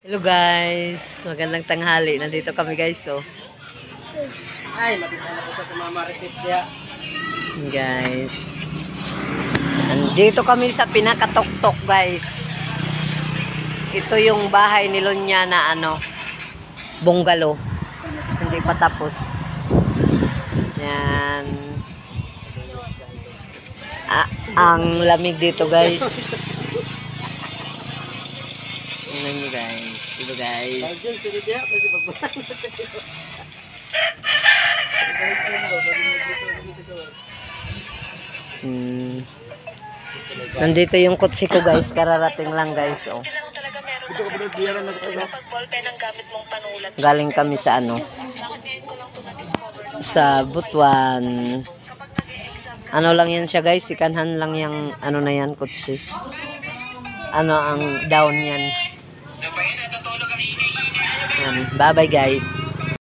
Hello guys, magandang tanghali. Nandito kami guys, oh. Ay, matita na po sa mga marites diya. Guys. Nandito kami sa pinakatuktok, guys. Ito yung bahay ni Lonya na bungalow. Hindi pa tapos. Yan. Ang lamig dito, guys. Tingnan nyo guys. Dito guys. Dahil sila diya, kasi pagbulan na sa ito. Nandito yung kotse ko guys. Kararating lang guys. Oh. Ito ka pinagbiyaran na sa ito. Galing kami sa sa Butuan. Ano lang yan siya guys. Ikanhan lang yung na yan kotse. Ang down yan. Bye bye guys.